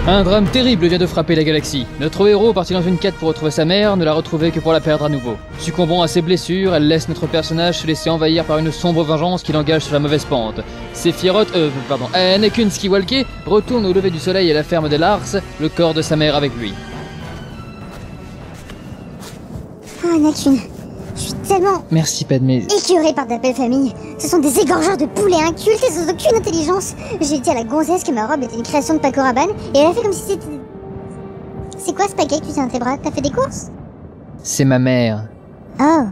Un drame terrible vient de frapper la galaxie. Notre héros, parti dans une quête pour retrouver sa mère, ne l'a retrouvée que pour la perdre à nouveau. Succombant à ses blessures, elle laisse notre personnage se laisser envahir par une sombre vengeance qui l'engage sur la mauvaise pente. Anakin Skywalker retourne au lever du soleil à la ferme de Lars, le corps de sa mère avec lui. Oh, Anakin, je suis tellement... Merci Padmé. écœurée par ta belle famille. Ce sont des égorgeurs de poulets incultes et sans aucune intelligence. J'ai dit à la gonzesse que ma robe était une création de Paco Rabanne et elle a fait comme si c'était... C'est quoi ce paquet que tu tiens dans tes bras? T'as fait des courses? C'est ma mère. Oh.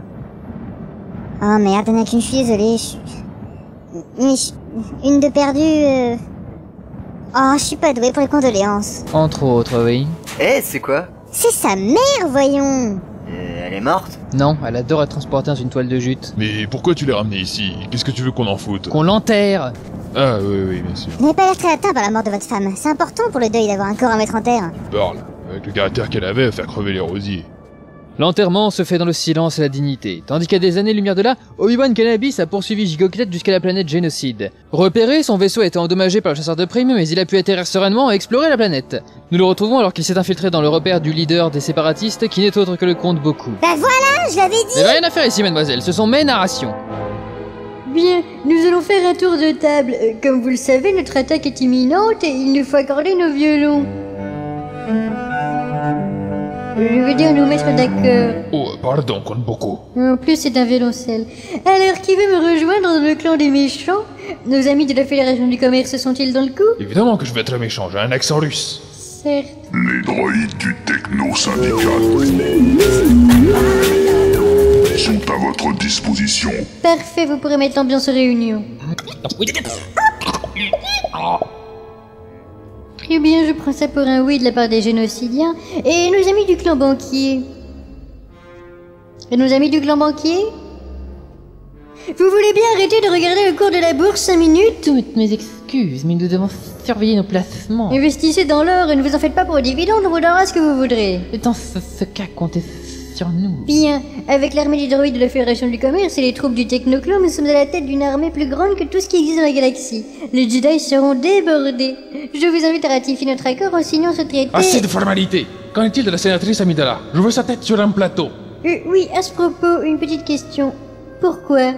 Oh merde, Anakin, je suis désolée. Une de perdue... Oh, je suis pas douée pour les condoléances. Entre autres, oui. Eh, c'est quoi? C'est sa mère, voyons. Elle est morte? Non, elle adore être transportée dans une toile de jute. Mais pourquoi tu l'as ramené ici? Qu'est-ce que tu veux qu'on en foute? Qu'on l'enterre. Ah oui, bien sûr. Vous n'avez pas l'air très atteint par la mort de votre femme. C'est important pour le deuil d'avoir un corps à mettre en terre. Parle. Avec le caractère qu'elle avait, à faire crever les rosiers. L'enterrement se fait dans le silence et la dignité, tandis qu'à des années-lumière de là, Obi-Wan Kenobi a poursuivi Gigoclette jusqu'à la planète Génocide. Repéré, son vaisseau a été endommagé par le chasseur de primes, mais il a pu atterrir sereinement et explorer la planète. Nous le retrouvons alors qu'il s'est infiltré dans le repère du leader des séparatistes, qui n'est autre que le comte Boku. Bah voilà, je l'avais dit. Il n'y a rien à faire ici, mademoiselle, ce sont mes narrations. Bien, nous allons faire un tour de table. Comme vous le savez, notre attaque est imminente et il nous faut accorder nos violons. Je veux dire nous mettre d'accord. Oh, pardon, compte beaucoup. En plus, c'est un violoncelle. Alors, qui veut me rejoindre dans le clan des méchants? Nos amis de la Fédération du Commerce sont-ils dans le coup? Évidemment que je vais être méchant, j'ai un accent russe. Certes. Les droïdes du techno-syndicat sont à votre disposition. Parfait, vous pourrez mettre l'ambiance aux réunions. Très bien, je prends ça pour un oui de la part des génocidiens. Et nos amis du clan banquier? Et nos amis du clan banquier? Vous voulez bien arrêter de regarder le cours de la bourse 5 minutes? Toutes mes excuses, mais nous devons surveiller nos placements. Investissez dans l'or et ne vous en faites pas pour les dividendes, on vous donnera ce que vous voudrez. Dans ce cas, comptez sur nous. Bien, avec l'armée des droïdes de la Fédération du Commerce et les troupes du Technoclan, nous sommes à la tête d'une armée plus grande que tout ce qui existe dans la galaxie. Les Jedi seront débordés. Je vous invite à ratifier notre accord en signant ce traité. Assez de formalités. Qu'en est-il de la sénatrice Amidala? Je veux sa tête sur un plateau. Oui, à ce propos, une petite question. Pourquoi?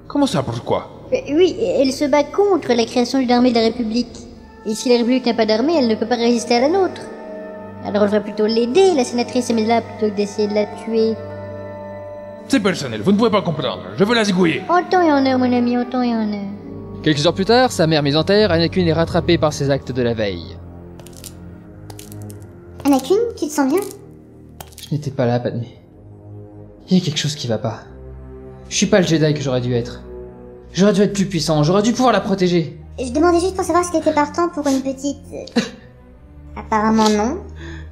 Comment ça, pourquoi? Oui, elle se bat contre la création d'une armée de la République. Et si la République n'a pas d'armée, elle ne peut pas résister à la nôtre. Alors on devrait plutôt l'aider, la sénatrice Amidala, plutôt que d'essayer de la tuer. C'est personnel, vous ne pouvez pas comprendre. Je veux la zigouiller. En temps et en heure, mon ami, en temps et en heure. Quelques heures plus tard, sa mère mise en terre, Anakin est rattrapé par ses actes de la veille. Anakin, tu te sens bien? Je n'étais pas là, Padmé. Il y a quelque chose qui va pas. Je suis pas le Jedi que j'aurais dû être. J'aurais dû être plus puissant, j'aurais dû pouvoir la protéger. Je demandais juste pour savoir si t'étais partant pour une petite... Apparemment non.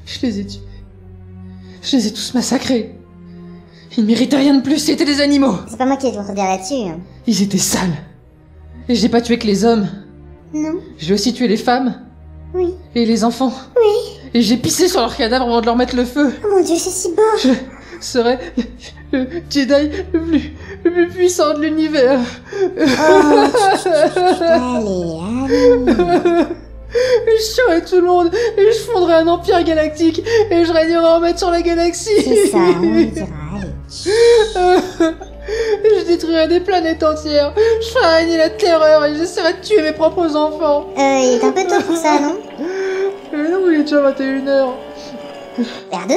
Je les ai tués. Je les ai tous massacrés. Ils méritaient rien de plus, c'était des animaux. C'est pas moi qui vais te contredire là-dessus. Ils étaient sales. Et j'ai pas tué que les hommes. Non. J'ai aussi tué les femmes. Oui. Et les enfants. Oui. Et j'ai pissé sur leurs cadavres avant de leur mettre le feu. Oh mon dieu, c'est si beau. Je serais le Jedi le plus puissant de l'univers. Allez. Je tuerais tout le monde et je fonderais un empire galactique et je régnerais en maître sur la galaxie. C'est ça, on y dira, allez. Je détruirais des planètes entières. Je ferais régner la terreur et j'essaierais de tuer mes propres enfants. Il est un peu tôt pour ça, non? Non, il est déjà 21h. Vers deux?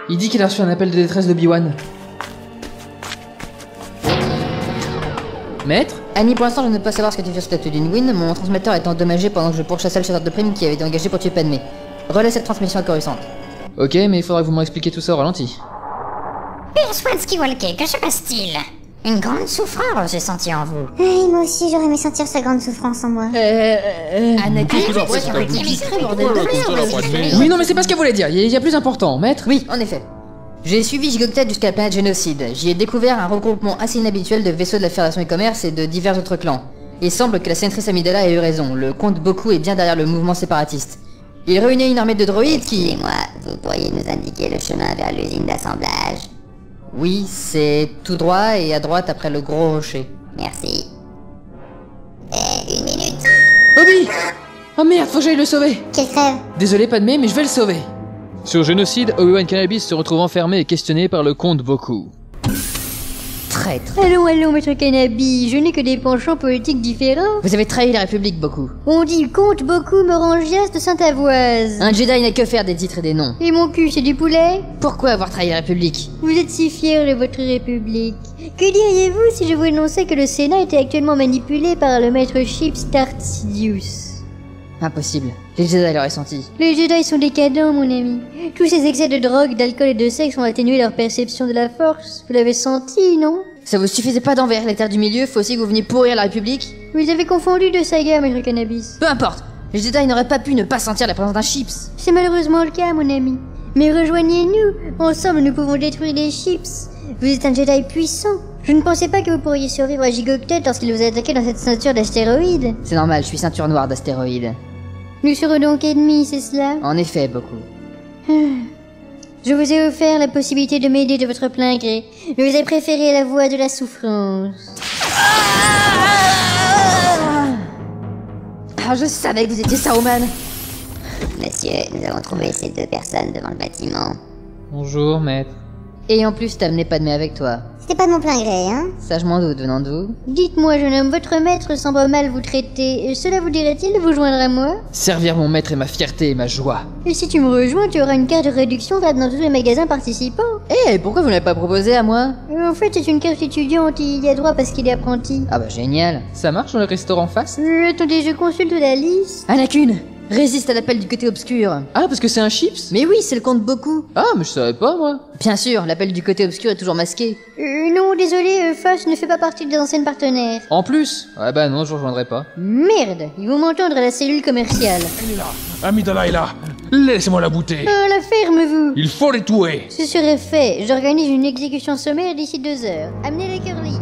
Il dit qu'il a reçu un appel de détresse d'Obi-Wan. Maître? Annie, pour l'instant, je ne peux pas savoir ce que tu fais sur la statue d'Inwin. Mon transmetteur est endommagé pendant que je pourchassais le chasseur de primes qui avait été engagé pour tuer Padmé. Relais cette transmission à Coruscant. Ok, mais il faudra que vous m'expliquiez tout ça au ralenti. Swan Skywalker, que se passe-t-il? Une grande souffrance, j'ai senti en vous. Oui, moi aussi, j'aurais aimé sentir sa grande souffrance en moi. Anakin, Oui, non, mais c'est pas ce qu'elle voulait dire. Il y a plus important, maître. Oui, en effet. J'ai suivi Gigoclette jusqu'à la planète Génocide. J'y ai découvert un regroupement assez inhabituel de vaisseaux de la Fédération du Commerce et de divers autres clans. Il semble que la sénatrice Amidala ait eu raison. Le comte Boku est bien derrière le mouvement séparatiste. Il réunit une armée de droïdes qui... Excusez-moi, vous pourriez nous indiquer le chemin vers l'usine d'assemblage? Oui, c'est tout droit et à droite après le gros rocher. Merci. Une minute. Obi! Oh merde, faut que j'aille le sauver! Quel crève. Désolé Padmé, mais je vais le sauver. Sur Génocide, Obi-Wan Kenobi se retrouve enfermé et questionné par le comte Boku. Traître. Allons, maître Kenobi, je n'ai que des penchants politiques différents. Vous avez trahi la République, Boku. On dit comte Boku Morangias de Sainte-Avoise. Un Jedi n'a que faire des titres et des noms. Et mon cul, c'est du poulet? Pourquoi avoir trahi la République? Vous êtes si fiers de votre République. Que diriez-vous si je vous annonçais que le Sénat était actuellement manipulé par le maître Chips Tartsidious? Impossible. Les Jedi l'auraient senti. Les Jedi sont décadents, mon ami. Tous ces excès de drogue, d'alcool et de sexe ont atténué leur perception de la force. Vous l'avez senti, non? Ça vous suffisait pas d'envers les terres du milieu, faut aussi que vous veniez pourrir la République? Vous avez confondu deux sagas, maître Cannabis. Peu importe. Les Jedi n'auraient pas pu ne pas sentir la présence d'un Chips. C'est malheureusement le cas, mon ami. Mais rejoignez-nous. Ensemble, nous pouvons détruire les Chips. Vous êtes un Jedi puissant. Je ne pensais pas que vous pourriez survivre à Gigoctet lorsqu'il vous a attaqué dans cette ceinture d'astéroïdes. C'est normal, je suis ceinture noire d'astéroïdes. Nous serons donc ennemis, c'est cela? En effet, beaucoup. Je vous ai offert la possibilité de m'aider de votre plein gré. Mais vous avez préféré la voie de la souffrance. Ah, je savais que vous étiez Saruman. Monsieur, nous avons trouvé ces deux personnes devant le bâtiment. Bonjour, maître. Et en plus, t'as amené Padmé avec toi. C'était pas de mon plein gré, hein. Ça, je m'en doute, venant d'où? Dites-moi, jeune homme, votre maître semble mal vous traiter. Cela vous dirait-il de vous joindre à moi? Servir mon maître est ma fierté et ma joie. Et si tu me rejoins, tu auras une carte de réduction valable dans tous les magasins participants. Eh, pourquoi vous ne l'avez pas proposé à moi? En fait, c'est une carte étudiante, il y a droit parce qu'il est apprenti. Ah bah génial. Ça marche dans le restaurant face? Attendez, je consulte la liste. Anakin, résiste à l'appel du côté obscur. Ah, parce que c'est un chips? Mais oui, c'est le comte Boku. Ah, mais je savais pas, moi. Bien sûr, l'appel du côté obscur est toujours masqué. Non, désolé, Fass ne fait pas partie des anciennes partenaires. En plus? Ouais, bah non, je vous rejoindrai pas. Merde, ils vont m'entendre à la cellule commerciale. Elle est là. Amidala est là. Laissez-moi la bouter. La ferme-vous. Il faut les tuer. Ce serait fait, j'organise une exécution sommaire d'ici 2 heures. Amenez les curly.